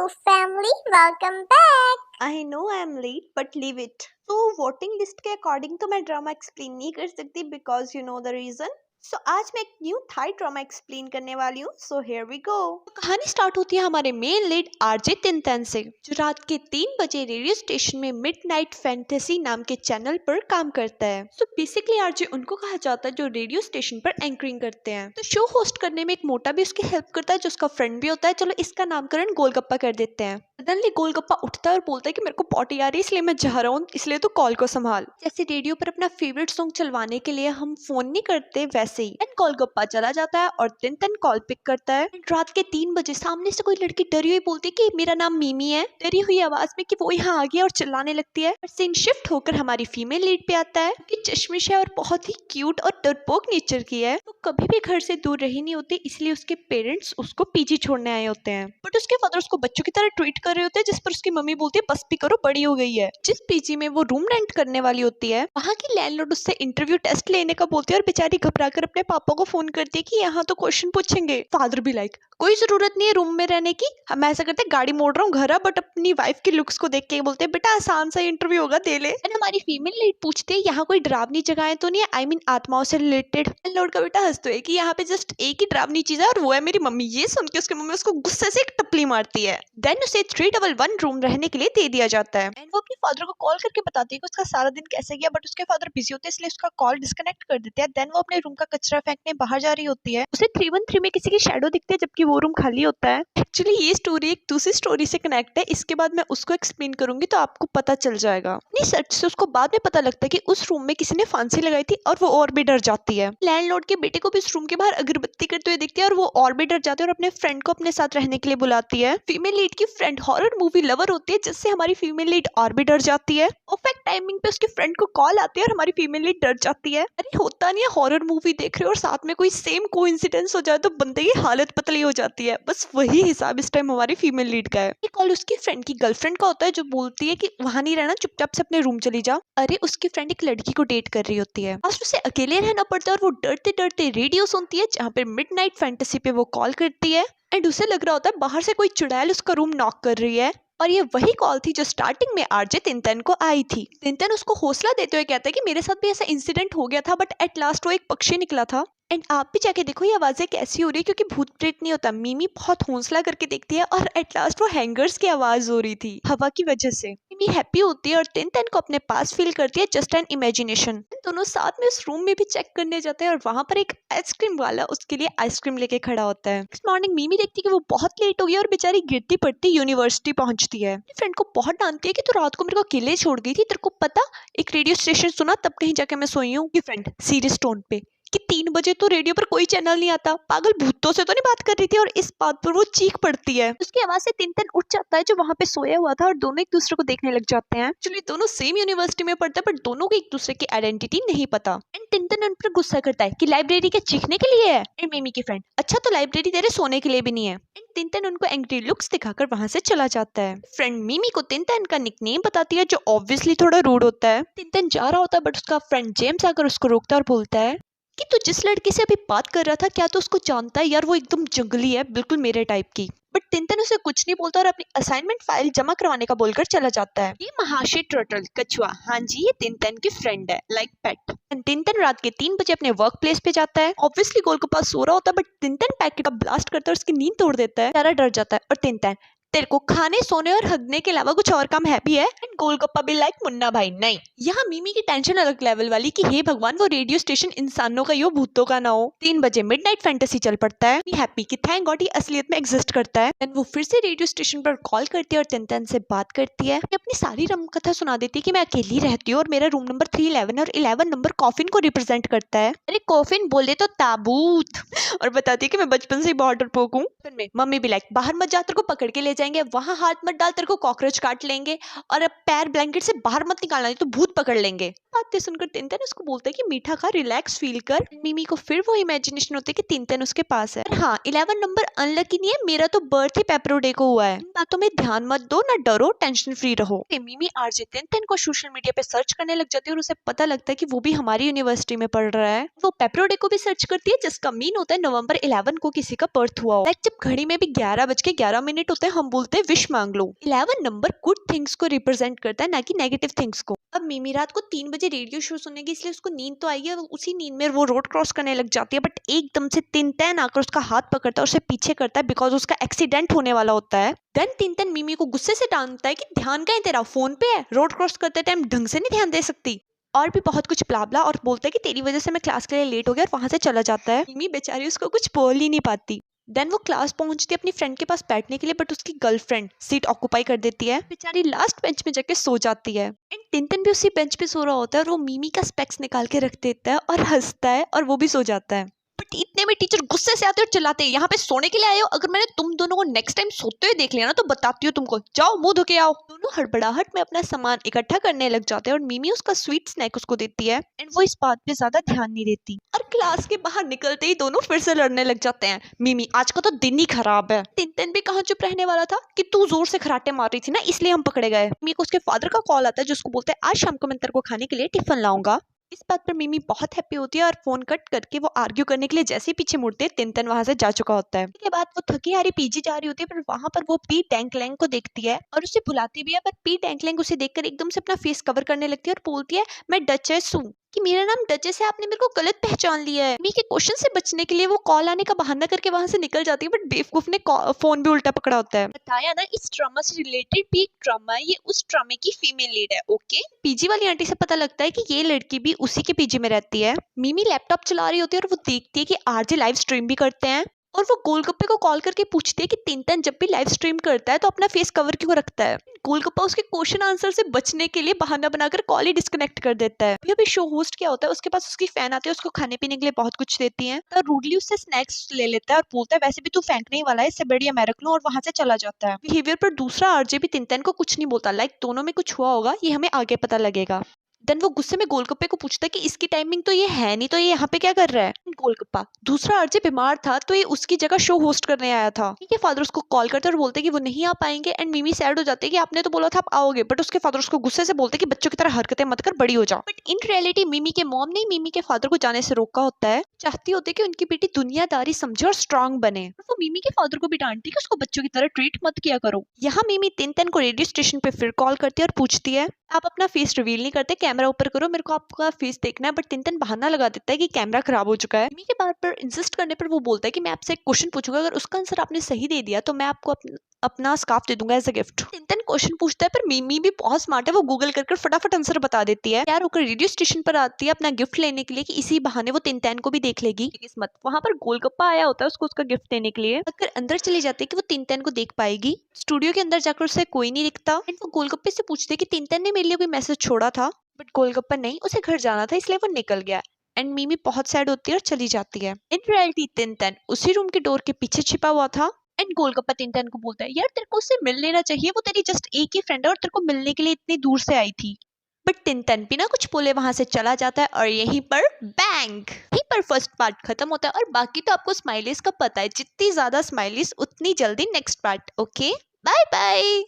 family, welcome back. I know I'm late, but leave it. तो voting list के according तो मैं drama explain नहीं कर सकती because you know the reason. So आज मैं एक न्यू थाई ड्रामा एक्सप्लेन करने वाली हूँ. So here we go. कहानी स्टार्ट होती है हमारे मेन लीड आरजे तिनतन से, जो रात के 3 बजे रेडियो स्टेशन में मिडनाइट फैंटेसी नाम के चैनल पर काम करता है. सो बेसिकली आरजे उनको कहा जाता है जो रेडियो स्टेशन पर एंकरिंग करते हैं. तो शो होस्ट करने में एक मोटा भी उसकी हेल्प करता है जो उसका फ्रेंड भी होता है. चलो इसका नामकरण गोलगप्पा कर देते हैं. सडनली गोलगप्पा उठता है और बोलता है कि मेरे को पॉटी आ रही है इसलिए मैं जा रहा हूँ, इसलिए तो कॉल को संभाल. जैसे रेडियो पर अपना फेवरेट सॉन्ग चलवाने के लिए हम फोन नहीं करते वैसे ही. एंड गोलगप्पा चला जाता है और तिनतन कॉल पिक करता है. And रात के 3 बजे सामने से कोई लड़की डरी हुई बोलती है कि मेरा नाम मीमी है, डरी हुई आवाज में कि वो यहाँ आ गया और चिल्लाने लगती है. सीन शिफ्ट होकर हमारी फीमेल लीड पे आता है कि चश्मिश है और बहुत ही क्यूट और डरपोक नेचर की है. तो कभी भी घर से दूर रही नहीं होती, इसलिए उसके पेरेंट्स उसको पीजी छोड़ने आए होते हैं. बट उसके फादर उसको बच्चों की तरह ट्रीट कर रहे होते हैं, जिस पर उसकी मम्मी बोलती है बस भी करो, बड़ी हो गई है. जिस पीजी में वो रूम रेंट करने वाली होती है वहाँ की लैंडलॉर्ड उससे इंटरव्यू टेस्ट लेने का बोलती है और बेचारी घबराकर अपने पापा को फोन करती है कि यहाँ तो क्वेश्चन पूछेंगे. फादर भी लाइक कोई जरूरत नहीं है रूम में रहने की, हम ऐसा करते हैं गाड़ी मोड़ रहा हूँ घर आ. बट अपनी वाइफ की लुक्स को देख के बोलते हैं बेटा आसान सा इंटरव्यू होगा, दे ले. एंड हमारी फीमेल लीड पूछती है यहाँ कोई डरावनी जगह तो नहीं है, आई मीन आत्माओं से रिलेटेड. लॉर्ड का बेटा हंसते है कि यहाँ पे जस्ट एक ही डरावनी चीज है और वो है मेरी मम्मी. ये सुन के उसकी मम्मी उसको गुस्से से एक टपली मारती है. देन उसे 311 रूम रहने के लिए दे दिया जाता है. एंड वो अपने फादर को कॉल करके बताती है कि उसका सारा दिन कैसे गया, बट उसके फादर बिजी होते हैं इसलिए उसका कॉल डिस्कनेक्ट कर देते हैं. देन वो अपने रूम का कचरा फेंकने बाहर जा रही होती है. उसे 313 में किसी की शैडो दिखती है जबकि वो रूम खाली होता है. एक्चुअली ये स्टोरी एक दूसरी स्टोरी से कनेक्ट है, इसके बाद मैं उसको एक्सप्लेन करूंगी तो आपको पता चल जाएगा. नहीं सर्च से उसको बाद में पता लगता है कि उस रूम में किसी ने फांसी लगाई थी और वो और भी डर जाती है. लैंडलॉर्ड के बेटे को भी इस रूम के बाहर अगरबत्ती करते हुए दिखती है और वो और भी डर जाते हैं और अपने फ्रेंड को अपने साथ रहने के लिए बुलाती है. फीमेल लीड की फ्रेंड हॉरर मूवी लवर होती है जिससे हमारी फीमेल लीड और भी डर जाती है. परफेक्ट टाइमिंग पे उसके फ्रेंड को कॉल आती है और हमारी फीमेल लीड डर जाती है. अरे होता नहीं है, हॉरर मूवी देख रहे हो और साथ में कोई सेम कोइंसिडेंस हो जाए तो बंदे की हालत पतली हो जाती है. बस वही हिसाब इस टाइम हमारी फीमेल लीड का है. ये कॉल उसकी फ्रेंड की गर्लफ्रेंड का होता है जो बोलती है कि वहां नहीं रहना, चुपचाप से अपने रूम चली जा. अरे उसकी फ्रेंड एक लड़की को डेट कर रही होती है. आज उसे अकेले रहना पड़ता है और वो डरते डरते रेडियो सुनती है जहाँ पे मिडनाइट फैंटेसी पे वो कॉल करती है. एंड उसे लग रहा होता है बाहर से कोई चुड़ैल उसका रूम नॉक कर रही है. और ये वही कॉल थी जो स्टार्टिंग में आरजे तिनतन को आई थी. तिनतन उसको हौसला देते हुए कहता है कि मेरे साथ भी ऐसा इंसिडेंट हो गया था बट एट लास्ट वो एक पक्षी निकला था. एंड आप भी जाके देखो ये आवाजें कैसी हो रही है क्योंकि भूत प्रेत नहीं होता. मीमी बहुत हौसला करके देखती है और एट लास्ट वो हैंगर्स की आवाज हो रही थी हवा की वजह से. मीमी हैप्पी होती है और तिनतन को अपने पास फील करती है जस्ट एन इमेजिनेशन. दोनों साथ में उस रूम में भी चेक करने जाते हैं और वहां पर एक आइसक्रीम वाला उसके लिए आइसक्रीम लेके खड़ा होता है. नेक्स्ट मॉर्निंग मीमी देखती है कि वो बहुत लेट हो गई और बेचारी गिरती पड़ती यूनिवर्सिटी पहुंचती है. फ्रेंड को बहुत डांटती है कि तू रात को मेरे को अकेले छोड़ गई थी, तेरे को पता एक रेडियो स्टेशन सुना तब कहीं जाके मैं सोई हूँ. ये फ्रेंड सीरियस टोन पे कि 3 बजे तो रेडियो पर कोई चैनल नहीं आता, पागल भूतों से तो नहीं बात कर रही थी. और इस बात पर वो चीख पड़ती है. उसकी आवाज से तिनतन उठ जाता है जो वहां पे सोया हुआ था और दोनों एक दूसरे को देखने लग जाते हैं. एक्चुअली दोनों सेम यूनिवर्सिटी में पढ़ते हैं बट दोनों को एक दूसरे की आइडेंटिटी नहीं पता. एंड तिनतन उन पर गुस्सा करता है कि लाइब्रेरी के चीखने के लिए है. एंड मिमी की फ्रेंड अच्छा तो लाइब्रेरी तेरे सोने के लिए भी नहीं है. एंड तिनतन उनको एंग्री लुक्स दिखाकर वहां से चला जाता है. फ्रेंड मिमी को तिनतन का निकनेम बताती है जो ऑब्वियसली थोड़ा रूड होता है. तिनतन जा रहा होता है बट उसका फ्रेंड जेम्स आकर उसको रोकता है और बोलता है कि तू जिस लड़की से अभी बात कर रहा था क्या तू उसको जानता है यार, वो एकदम जंगली है, बिल्कुल मेरे टाइप की. बट तिनतन उसे कुछ नहीं बोलता और अपनी असाइनमेंट फाइल जमा करवाने का बोलकर चला जाता है. ये महाशय टर्टल कछुआ, हाँ जी ये तिनतन की फ्रेंड है, लाइक पेट. तिनतन रात के 3 बजे अपने वर्क प्लेस पे जाता है. ऑब्वियसली गोलगप्पा सो रहा होता है बट तिनतन पैकेट का ब्लास्ट करता है और उसकी नींद तोड़ देता है. सारा डर जाता है और तिनतन तेरे को खाने सोने और हगने के अलावा कुछ और काम है भी है. एंड गोलगप्पा भी लाइक मुन्ना भाई नहीं. यहाँ मिमी की टेंशन अलग लेवल वाली कि हे भगवान वो रेडियो स्टेशन इंसानों का ही हो, भूतों का ना हो. 3 बजे मिडनाइट फैंटेसी चल पड़ता है. हैप्पी कि थैंक गॉड ये असलियत में एग्जिस्ट करता है. एंड वो फिर से रेडियो स्टेशन पर कॉल करती है और तिनतन से बात करती है. अपनी सारी रम कथा सुना देती है कि मैं अकेली रहती हूँ और मेरा रूम नंबर 311 और 11 नंबर कॉफिन को रिप्रेजेंट करता है. अरे कॉफिन बोले तो ताबूत. और बताती है कि मैं बचपन से ही बहुत डरपोक हूँ. मम्मी भी लाइक बाहर मत जा, तेरे को पकड़ के ले जाएंगे, वहां हाथ मत डाल, तेरे को कॉकरोच काट लेंगे, और अब पैर ब्लैंकेट से बाहर मत निकालना नहीं तो भूत पकड़ लेंगे. बातें सुनकर तिनतन उसको बोलता है कि मीठा खा, रिलैक्स फील कर. मिमी को फिर वो इमेजिनेशन होती है कि तिनतन उसके पास है. हाँ 11 नंबर अनलकी नहीं है, मेरा तो बर्थ ही पेपरो डे को हुआ है. इन बातों में ध्यान मत दो, ना डरो, टेंशन फ्री रहो. मिमी आरजे तिनतन को सोशल मीडिया पे सर्च करने लग जाती है और उसे पता लगता है कि वो भी हमारी यूनिवर्सिटी में पढ़ रहा है. वो पेपरो डे को भी सर्च करती है जिसका मीन होता है नवंबर 11 को किसी का बर्थ हुआ हो. लाइक जब घड़ी में भी 11 बज के 11 मिनट होते हैं हम बोलते हैं विश मांग लो। 11 नंबर गुड थिंग्स को रिप्रेजेंट करता है, ना कि नेगेटिव थिंग्स को। अब मिमी रात को 3 बजे रेडियो शो सुनेगी, इसलिए उसको नींद तो आएगी और उसी नींद में वो रोड क्रॉस करने लग जाती है। बट एकदम से तिनतैन आकर उसका हाथ पकड़ता है और उसे पीछे करता है बिकॉज उसका एक्सीडेंट होने वाला होता है। देन तिनतैन मिमी को गुस्से से डांटता है कि ध्यान कहाँ है तेरा, फोन पे है, रोड क्रॉस करते टाइम ढंग से नहीं ध्यान दे सकती, और भी बहुत कुछ ब्ला और बोलता है कि तेरी वजह से मैं क्लास के लिए लेट हो गया, और वहां से चला जाता है। मिमी बेचारी उसको कुछ बोल ही नहीं पाती। देन वो क्लास पहुंचती है अपनी फ्रेंड के पास बैठने के लिए, बट उसकी गर्लफ्रेंड सीट ऑक्यूपाई कर देती है। बेचारी लास्ट बेंच में जाके सो जाती है। एंड टिंटन भी उसी बेंच पे सो रहा होता है और वो मिमी का स्पेक्स निकाल के रख देता है और हंसता है और वो भी सो जाता है। बट इतने में टीचर गुस्से से आते और चिल्लाते हैं, यहाँ पे सोने के लिए आए हो? अगर मैंने तुम दोनों को नेक्स्ट टाइम सोते हुए देख लिया ना तो बताती हूँ तुमको, जाओ मुंह धो के आओ। दोनों हड़बड़ाहट में अपना सामान इकट्ठा करने लग जाते हैं और मिमी उसका स्वीट स्नैक उसको देती है एंड वो इस बात पे ज्यादा ध्यान नहीं देती। और क्लास के बाहर निकलते ही दोनों फिर से लड़ने लग जाते हैं। मिमी आज का तो दिन ही खराब है। टिंटन भी कहाँ चुप रहने वाला था कि तू जोर से खराटे मार रही थी ना, इसलिए हम पकड़े गए। मिमी को उसके फादर का कॉल आता है जो उसको बोलता है आज शाम को मैं तेरे को खाने के लिए टिफिन लाऊंगा। इस बात पर मिमी बहुत हैप्पी होती है और फोन कट करके वो आर्ग्यू करने के लिए जैसे ही पीछे मुड़ते हैं टिंटन वहां से जा चुका होता है। उसके बाद वो थकी हारी पीजी जा रही होती है, पर वहां पर वो पी टैंकलैंग को देखती है और उसे बुलाती भी है, पर पी टैंकलैंग उसे देखकर एकदम से अपना फेस कवर करने लगती है और बोलती है मैं डचेस हूँ, कि मेरा नाम डचेस है, आपने मेरे को गलत पहचान लिया है। मिमी के क्वेश्चन से बचने के लिए वो कॉल आने का बहाना करके वहां से निकल जाती है, बट बेवकूफ ने फोन भी उल्टा पकड़ा होता है। बताया ना इस ड्रामा से रिलेटेड भी एक ड्रामा है, ये उस ड्रामे की फीमेल लीड है। ओके, पीजी वाली आंटी से पता लगता है कि ये लड़की भी उसी के पीजी में रहती है। मिमी लैपटॉप चला रही होती है और वो देखती है कि आरजे लाइव स्ट्रीम भी करते हैं और वो गोलगप्पे को कॉल करके पूछती है कि टिंटन जब भी लाइव स्ट्रीम करता है तो अपना फेस कवर क्यों रखता है। गोलगप्पा उसके क्वेश्चन आंसर से बचने के लिए बहाना बनाकर कॉल ही डिस्कनेक्ट कर देता है। अभी शो होस्ट क्या होता है, उसके पास उसकी फैन आती है, उसको खाने पीने के लिए बहुत कुछ देती है तो रूडली उससे स्नैक्स ले लेता है और बोलता है वैसे भी तू फेंकने ही वाला है, इससे बढ़िया मैं रख लूं, और वहां से चला जाता है। बिहेवियर पर दूसरा आरजे भी टिंटन को कुछ नहीं बोलता, लाइक दोनों में कुछ हुआ होगा, ये हमें आगे पता लगेगा। देन वो गुस्से में गोलगप्पे को पूछता है कि इसकी टाइमिंग तो ये है नहीं, तो ये यहाँ पे क्या कर रहा है। गोलगप्पा दूसरा आरजे बीमार था तो ये उसकी जगह शो होस्ट करने आया था। ठीक है, फादर उसको कॉल करते और बोलते कि वो नहीं आ पाएंगे एंड मिमी सैड हो जाते कि आपने तो बोला था आप आओगे, बट उसके फादर उसको गुस्से से बोलते कि बच्चों की तरह हरकतें मत कर, बड़ी हो जाओ। बट इन रियलिटी मिमी के मॉम ने मिमी के फादर को जाने से रोका होता है, चाहती होती कि उनकी बेटी दुनियादारी समझे और स्ट्रांग बने। वो मिमी के फादर को भी डांटती कि उसको बच्चों की तरह ट्रीट मत किया करो। यहाँ मिमी टिंटन को रेडियो स्टेशन पे फिर कॉल करती है और पूछती है आप अपना फेस रिवील नहीं करते, कैमरा ऊपर करो, मेरे को आपका फेस देखना है। बट टिंटन बहाना लगा देता है कि कैमरा खराब हो चुका है। मिमी के बात पर इंसिस्ट करने पर वो बोलता है कि मैं आपसे एक क्वेश्चन पूछूंगा, अगर उसका आंसर आपने सही दे दिया तो मैं आपको अपना स्कार्फ दे दूंगा एज अ गिफ्ट। टिंटन क्वेश्चन पूछता है पर मिमी भी बहुत स्मार्ट है, वो गूगल कर फटाफट आंसर बता देती है। यार होकर रेडियो स्टेशन पर आती है अपना गिफ्ट लेने के लिए कि इसी बहाने वो टिंटन को भी देख लेगी। किस्मत वहां पर गोलगप्पा आया होता है उसको उसका गिफ्ट देने के लिए। अगर अंदर चली जाती है कि वो टिंटन को देख पाएगी, स्टूडियो के अंदर जाकर उसे कोई नहीं दिखता एंड वो गोलगप्पे से पूछते कि टिंटन ने मेरे लिए कोई मैसेज छोड़ा था, बट गोलगप्पा नहीं, उसे घर जाना था इसलिए वो निकल गया। एंड मिमी बहुत सैड होती है और चली जाती है। इन रियलिटी टिंटन उसी रूम के डोर के पीछे छिपा हुआ था एंड गोलगप्पा टिंटन को बोलता है यार तेरे को उससे मिल लेना चाहिए, वो तेरी जस्ट एक ही फ्रेंड है और तेरे को मिलने के लिए इतनी दूर से आई थी। बट टिंटन बिना कुछ बोले वहां से चला जाता है और यहीं पर बैंग, यहीं पर फर्स्ट पार्ट खत्म होता है। और बाकी तो आपको स्माइलीज का पता है, जितनी ज्यादा स्माइलीज उतनी जल्दी next part. Okay, bye bye.